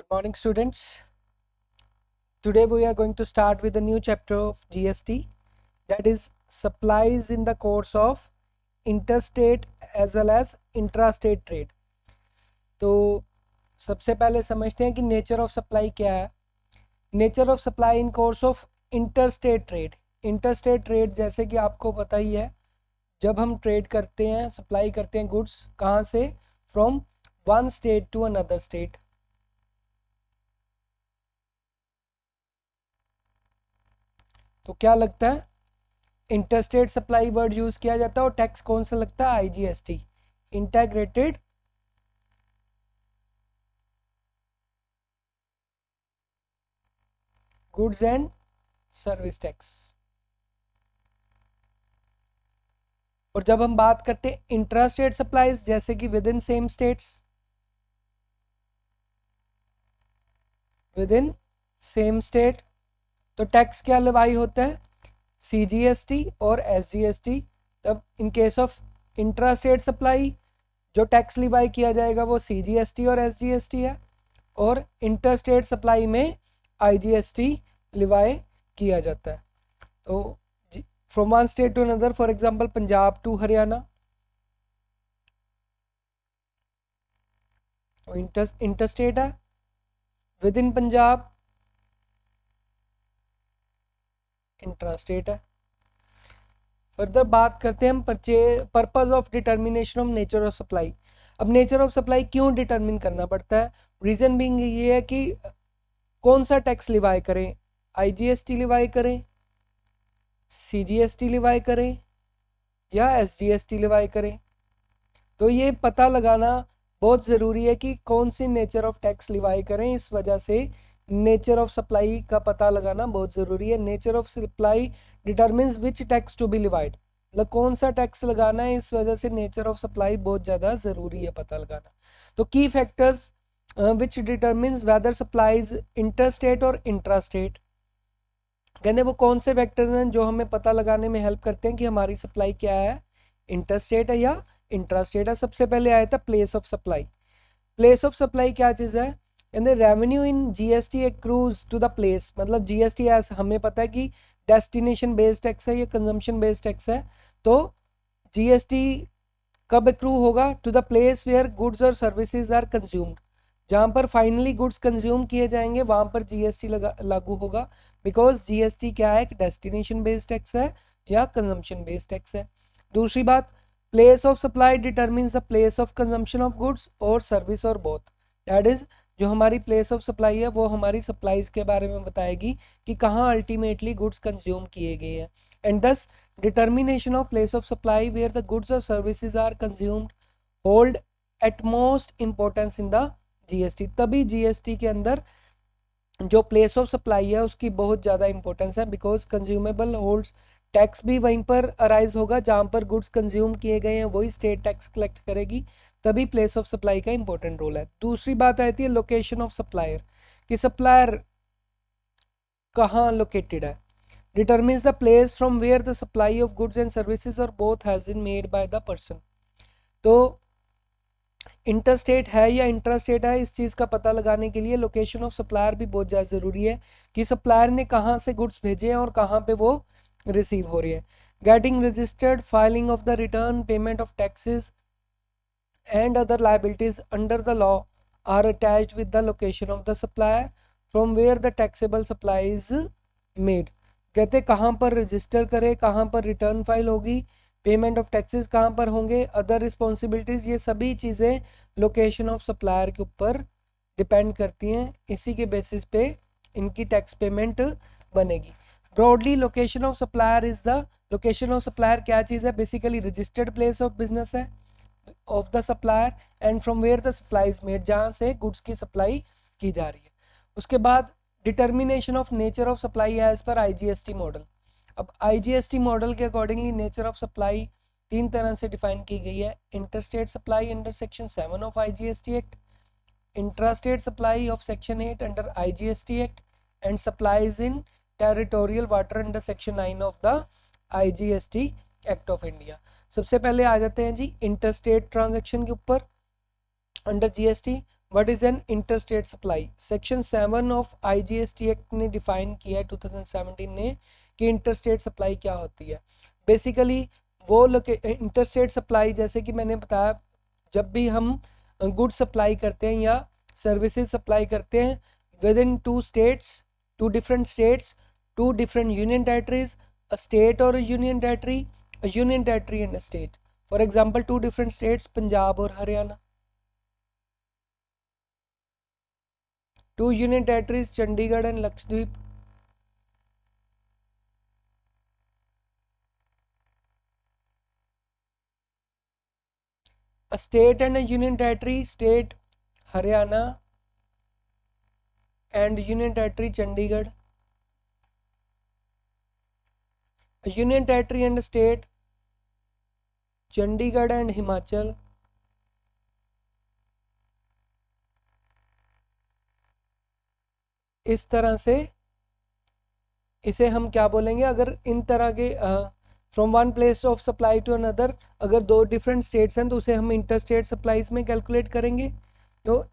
Good morning, students. Today we are going to start with a new chapter of GST, that is supplies in the course of interstate as well as intrastate trade. तो सबसे पहले समझते हैं कि nature of supply क्या है. Nature of supply in course of interstate trade. Interstate trade जैसे कि आपको पता ही है, जब हम ट्रेड करते हैं, सप्लाई करते हैं गुड्स, कहाँ से? From one state to another state. तो क्या लगता है? इंटरस्टेट सप्लाई वर्ड यूज किया जाता है और टैक्स कौन सा लगता है? IGST, integrated goods and service tax. और जब हम बात करते हैं इंट्रास्टेट सप्लाईज, जैसे कि within same states, within same state, तो टैक्स क्या लिवाई होता है? सीजीएसटी और एसजीएसटी. तब in case of intrastate supply जो टैक्स लिवाई किया जाएगा वो सीजीएसटी और एसजीएसटी है, और इंटरस्टेट सप्लाई में आईजीएसटी लिवाई किया जाता है. तो from one state to another, for example Punjab to Haryana, तो इंटरस्टेट है. विद इन पंजाब इंट्रास्टेट है. फर्दर बात करते हैं हम purpose of determination of nature of supply. अब नेचर ऑफ सप्लाई क्यों डिटर्मिन करना पड़ता है? रीजन बीइंग ये है कि कौन सा टैक्स लिवाई करें, आईजीएसटी लिवाई करें, सीजीएसटी लिवाई करें या एसजीएसटी लिवाई करें. तो ये पता लगाना बहुत ज़रूरी है कि कौन see nature of tax Levi करें. इस वजह से नेचर ऑफ सप्लाई का पता लगाना बहुत ज़रूरी है. Nature of supply determines which tax to be levied, मतलब कौन सा टैक्स लगाना है. इस वजह से नेचर ऑफ सप्लाई बहुत ज़्यादा ज़रूरी है पता लगाना. तो key factors which determines whether supplies interstate और इंट्रास्टेट, कहते वो कौन से फैक्टर्स हैं जो हमें पता लगाने में हेल्प करते हैं कि हमारी सप्लाई क्या है, इंटरस्टेट है या इंट्रास्टेट है. सबसे पहले आया था place of supply. Place of supply क्या चीज़ है? कहते revenue in GST accrues to the place, मतलब जीएसटी एज हमें पता है कि डेस्टिनेशन बेस्ड टैक्स है या कंजम्पशन बेस्ड टैक्स है. तो जीएसटी कब एक्रू होगा? To the place where goods और सर्विसेज आर कंज्यूम्ड, जहाँ पर फाइनली गुड्स कंज्यूम किए जाएंगे वहाँ पर जीएसटी लागू होगा. बिकॉज जीएसटी क्या है? एक डेस्टिनेशन बेस्ड टैक्स है या कंजम्पशन बेस्ड टैक्स है. दूसरी बात, place of supply determines the place of consumption of goods और सर्विस और बोथ. दैट इज जो हमारी प्लेस ऑफ सप्लाई है वो हमारी सप्लाईज के बारे में बताएगी कि कहाँ अल्टीमेटली गुड्स कंज्यूम किए गए हैं. And this determination of place of supply where the goods और services are consumed hold at most importance in the GST. तभी जीएसटी के अंदर जो प्लेस ऑफ सप्लाई है उसकी बहुत ज़्यादा इंपॉर्टेंस है. बिकॉज कंज्यूमेबल होल्ड्स टैक्स भी वहीं पर अराइज होगा जहाँ पर गुड्स कंज्यूम किए गए हैं, वही स्टेट टैक्स कलेक्ट करेगी. तभी प्लेस ऑफ सप्लाई का इंपॉर्टेंट रोल है. दूसरी बात आती है लोकेशन ऑफ सप्लायर, कि सप्लायर कहाँ लोकेटेड है. Determines the place from where the supply of goods and services और both has been made by the person. तो इंटरस्टेट है या इंट्रास्टेट है, इस चीज़ का पता लगाने के लिए लोकेशन ऑफ सप्लायर भी बहुत ज़्यादा ज़रूरी है कि सप्लायर ने कहाँ से गुड्स भेजे हैं और कहाँ पे वो रिसीव हो रही है. Getting registered, filing of the return, payment of taxes and other liabilities under the law are attached with the location of the supplier from where the taxable supply is made. कहते कहाँ पर register करे, कहाँ पर return file होगी, payment of taxes कहाँ पर होंगे, अदर रिस्पॉन्सिबिलिटीज़, ये सभी चीज़ें लोकेशन ऑफ सप्लायर के ऊपर डिपेंड करती हैं. इसी के बेसिस पे इनकी टैक्स पेमेंट बनेगी. Broadly location of supplier is the, location of supplier क्या चीज़ है? Basically registered place of business है of the supplier and from where the supply is made, जहाँ से गुड्स की सप्लाई की जा रही है. उसके बाद determination of nature of supply as पर आईजीएसटी मॉडल. अब आईजीएसटी मॉडल के अकॉर्डिंगली नेचर ऑफ सप्लाई तीन तरह से डिफाइन की गई है. Interstate supply under section 7 of IGST act, intrastate supply of section 8 under IGST act, and supplies in territorial water under section 9 of the IGST act of India. सबसे पहले आ जाते हैं जी इंटरस्टेट ट्रांजैक्शन के ऊपर under GST. What is an interstate supply. Section 7 of IGST act ने define किया है 2017 ने कि इंटरस्टेट सप्लाई क्या होती है। बेसिकली वो इंटरस्टेट सप्लाई, जैसे कि मैंने बताया, जब भी हम गुड सप्लाई करते हैं या सर्विसेज सप्लाई करते हैं within two states, two different states, two different union territories, a state और union territory, a union territory and a state. For example two different states, Punjab और Haryana. Two union territories, Chandigarh and Lakshadweep. A state and a union territory, state Haryana and union territory Chandigarh. A union territory and a state Chandigarh and Himachal. इस तरह से इसे हम क्या बोलेंगे, अगर इन तरह के from one place of supply to another, अगर दो डिफरेंट स्टेट्स हैं तो उसे हम इंटर स्टेट सप्लाईज में कैलकुलेट करेंगे। तो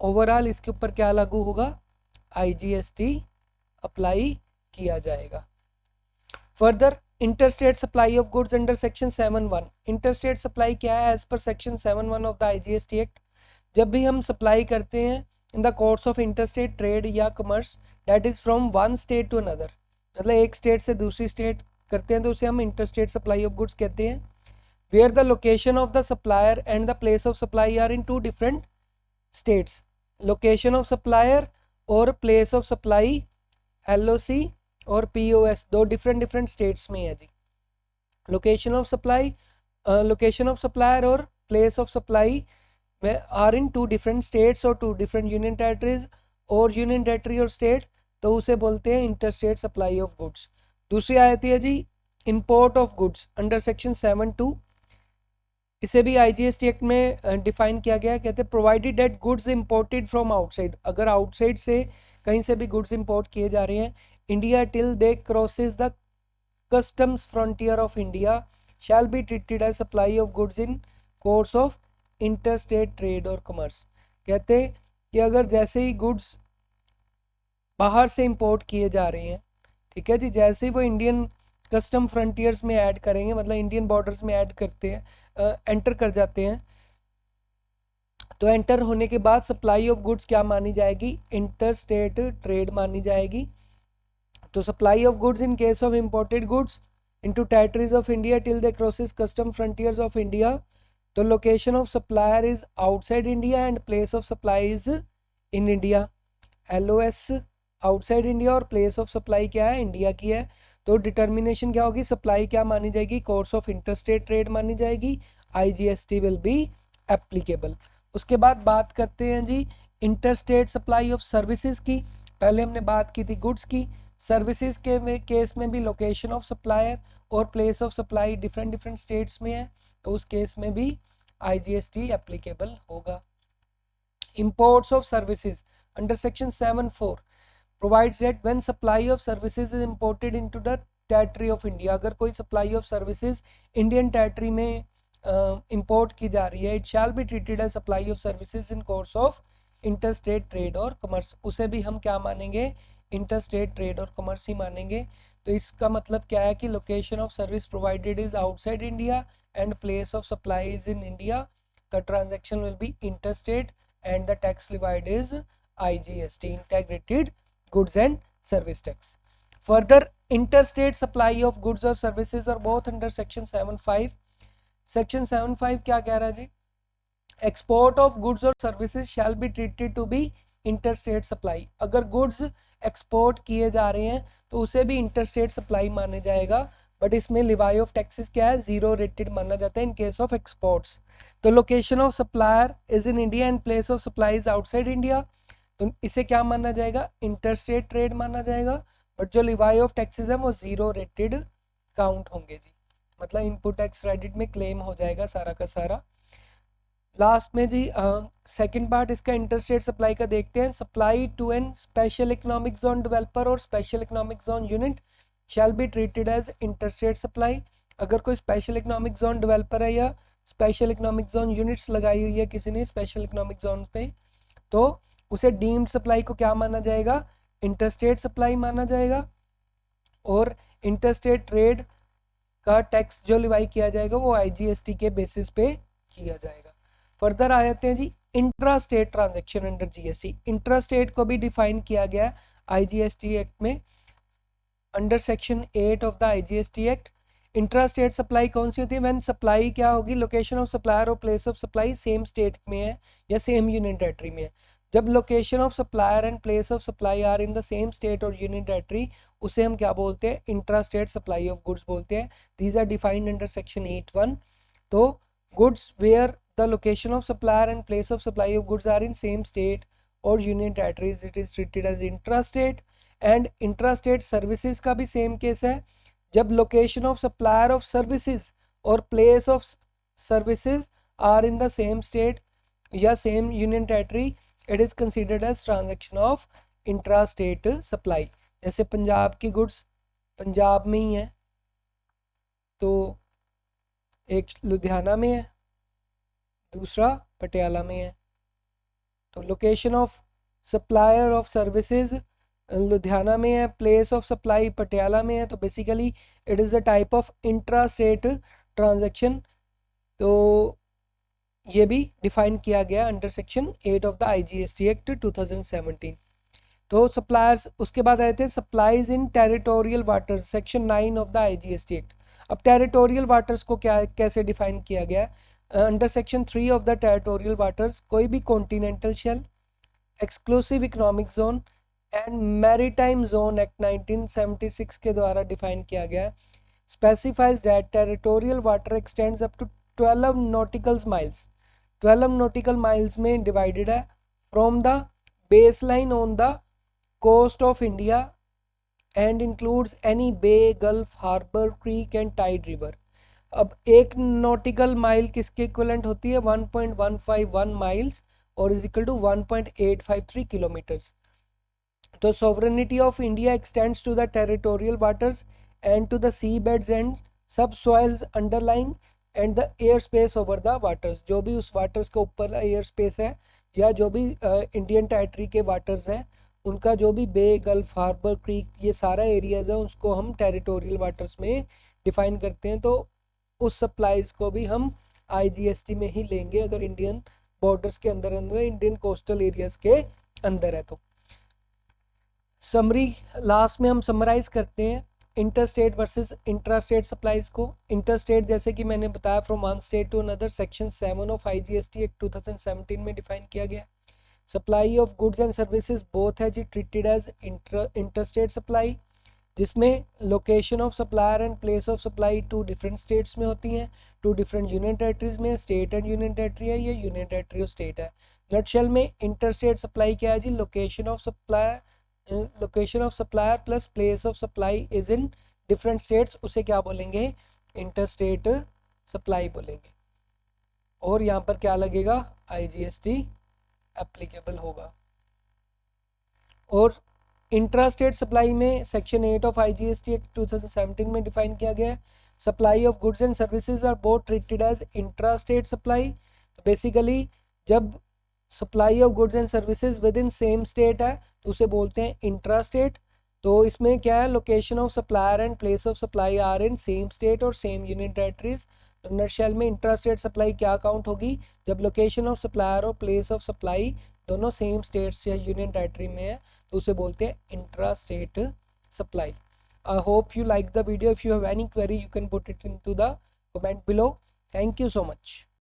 ओवरऑल इसके ऊपर क्या लागू होगा, आईजीएसटी अप्लाई किया जाएगा। Further, interstate supply of goods under section 7(1). Interstate supply क्या है as per section 7(1) of the IGST act. जब भी हम सप्लाई करते हैं in the course of interstate trade या commerce that is from one state to another, मतलब एक स्टेट से दूसरी स्टेट करते हैं तो उसे हम इंटरस्टेट सप्लाई ऑफ गुड्स कहते हैं। Where the location of the supplier and the place of supply are in two different states. Location of supplier और प्लेस ऑफ सप्लाई एलओसी और पीओएस दो डिफरेंट स्टेट्स में है जी। Location of supply, location of supplier और place of supply में are in two different states और two different union territories और यूनियन टेरिटरी और स्टेट, तो उसे बोलते हैं इंटरस्टेट सप्लाई ऑफ गुड्स। दूसरी आती है जी import of goods under section 7(2). इसे भी आईजीएसटी एक्ट में डिफाइन किया गया है। कहते हैं provided that goods imported from outside, अगर आउटसाइड से कहीं से भी गुड्स इंपोर्ट किए जा रहे हैं India till they crosses the customs frontier of India shall be treated as supply of goods in course of interstate trade और कमर्स। कहते हैं कि अगर जैसे ही गुड्स बाहर से इंपोर्ट किए जा रहे हैं, ठीक है जी, जैसे ही वो इंडियन कस्टम फ्रंटियर्स में ऐड करेंगे, मतलब इंडियन बॉर्डर्स में ऐड करते हैं, एंटर कर जाते हैं, तो एंटर होने के बाद सप्लाई ऑफ गुड्स क्या मानी जाएगी, इंटरस्टेट ट्रेड मानी जाएगी। तो supply of goods in case of imported goods into territories of India till they crosses custom frontiers of India, तो location of supplier is outside India and place of supply is in India. LOS outside India और place of supply क्या है, India की है। तो determination क्या होगी, supply क्या मानी जाएगी, कोर्स ऑफ इंटरस्टेट ट्रेड मानी जाएगी। IGST will be applicable. उसके बाद बात करते हैं जी इंटरस्टेट सप्लाई ऑफ सर्विसेज की। पहले हमने बात की थी गुड्स की, सर्विसेज के केस में भी लोकेशन ऑफ सप्लायर और place of supply different states में है, तो उस केस में भी आईजीएसटी एप्लीकेबल होगा। Imports of services under section 7(4) provides that when supply of services is imported into the territory of India, अगर कोई supply of services Indian territory में import की जा रही है, it shall be treated as supply of services in course of interstate trade और commerce। उसे भी हम क्या मानेंगे, interstate trade और commerce ही मानेंगे। तो इसका मतलब क्या है कि location of service provided is outside India and place of supply is in India, the transaction will be interstate and the tax levied is IGST, integrated goods and service tax. Further, interstate supply of goods or services are both under section 7(5). section 7(5) क्या कह रहा है जी, export of goods or services shall be treated to be interstate supply। अगर goods export किए जा रहे हैं तो उसे भी interstate supply माने जाएगा, बट इसमें levy of taxes क्या है, जीरो रेटेड माना जाता है इन केस ऑफ एक्सपोर्ट्स। तो location of supplier is in India and place of supply is outside India, तो इसे क्या माना जाएगा, इंटरस्टेट ट्रेड माना जाएगा, बट जो लिवाई ऑफ टैक्सेस है वो जीरो रेटेड काउंट होंगे जी, मतलब इनपुट टैक्स क्रेडिट में क्लेम हो जाएगा सारा का सारा। लास्ट में जी सेकंड पार्ट इसका इंटरस्टेट सप्लाई का देखते हैं। Supply to an special economic zone developer और special economic zone unit shall be treated as interstate supply. अगर कोई स्पेशल इकोनॉमिक जोन डेवलपर है या स्पेशल इकोनॉमिक जोन यूनिट्स लगाई हुई है किसी ने स्पेशल इकोनॉमिक जोन पे, तो उसे डीम्ड सप्लाई को क्या माना जाएगा, इंटरस्टेट सप्लाई माना जाएगा। और इंटरस्टेट ट्रेड का टैक्स जो लिवाई किया जाएगा वो आईजीएसटी के बेसिस पे किया जाएगा। फर्दर आ जाते हैं जी intra state transaction under GST. Intra state को भी डिफाइन किया गया है आईजीएसटी एक्ट में under section 8 of the IGST act. Intra state supply कौन सी होती है, व्हेन सप्लाई क्या होगी, लोकेशन ऑफ सप्लायर और place of supply same state में है या सेम यूनियन टेरिटरी में है। जब location of supplier and place of supply are in the same state और यूनियन टेरिटरी, उसे हम क्या बोलते हैं, intra state supply of goods बोलते हैं। These are defined under section 8(1). तो goods where the location of supplier and place of supply of goods are in same state और union territories, it is treated as intra state. And intra state services का भी same case है। जब location of supplier of services और place of services are in the same state या same union territory, it is considered as transaction of intra state supply. जैसे पंजाब की goods Punjab में ही है, तो एक लुधियाना में है, दूसरा पटियाला में है। तो location of supplier of services Ludhiana में है, प्लेस ऑफ सप्लाई पटियाला में है, तो basically it is the type of intra state transaction. तो ये भी डिफाइन किया गया under section 8 of the IGST act 2017। तो सप्लायर्स, उसके बाद आए थे supplies in territorial waters, section 9 of the IGST act. अब टेरिटोरियल वाटर्स को क्या कैसे डिफाइन किया गया है, under section 3 of the territorial waters, कोई भी continental shelf, exclusive economic zone and maritime zone act 1976 के द्वारा डिफाइन किया गया है। Specifies that territorial water extends up to 12 nautical miles, 12 nautical miles में डिवाइडेड है, from the base line on the coast of India and includes any bay, gulf, harbour, creek and tide river. अब एक nautical mile किसके equivalent होती है, 1.151 miles और is equal to 1.853 kilometres. तो sovereignty of India extends to the territorial waters and to the seabeds and subsoils underlying and the airspace over the waters। जो भी उस वाटर्स के ऊपर एयर स्पेस है या जो भी इंडियन टेरिटरी के वाटर्स हैं, उनका जो भी बे, गल्फ, हार्बर, क्रीक, ये सारा एरियाज है, उसको हम टेरिटोरियल वाटर्स में डिफाइन करते हैं। तो उस सप्लाईज को भी हम आईजीएसटी में ही लेंगे अगर इंडियन बॉर्डर्स के अंदर इंडियन कोस्टल एरियाज के अंदर है। तो समरी लास्ट में हम समराइज करते हैं inter state versus intra state supplies को। इंटर स्टेट जैसे कि मैंने बताया from one state to another, section 7 of IGST act 2017 में डिफाइन किया गया। Supply of goods and services both है जी treated as inter state supply, जिसमें location of supplier and place of supply 2 different states में होती हैं, 2 डिफरेंट यूनियन टेरिटरीज में, स्टेट एंड यूनियन टेरिटरी है, ये यूनियन टेरिटरी और स्टेट है। नटशेल में इंटर स्टेट सप्लाई क्या है जी, location of supplier plus place of supply is in different states, उसे क्या बोलेंगे, इंटर स्टेट सप्लाई बोलेंगे। और यहाँ पर क्या लगेगा, आईजीएसटी एप्लीकेबल होगा। और इंट्रा स्टेट सप्लाई में सेक्शन 8 ऑफ आईजीएसटी एक्ट 2017 में डिफाइन किया गया है, supply of goods and services are both treated as intra state supply. तो बेसिकली जब supply of goods and services within same state है तो उसे बोलते हैं इंट्रा स्टेट। तो इसमें क्या है, location of supplier and place of supply are in same state और सेम यूनियन टेरिटरीज। तो नटशेल में इंट्रा स्टेट सप्लाई क्या काउंट होगी, जब लोकेशन ऑफ सप्लायर और प्लेस ऑफ सप्लाई दोनों सेम स्टेट्स या यूनियन टेरिटरी में है तो उसे बोलते हैं intra state supply. I hope you like the video. If you have any query you can put it into the comment below. Thank you so much.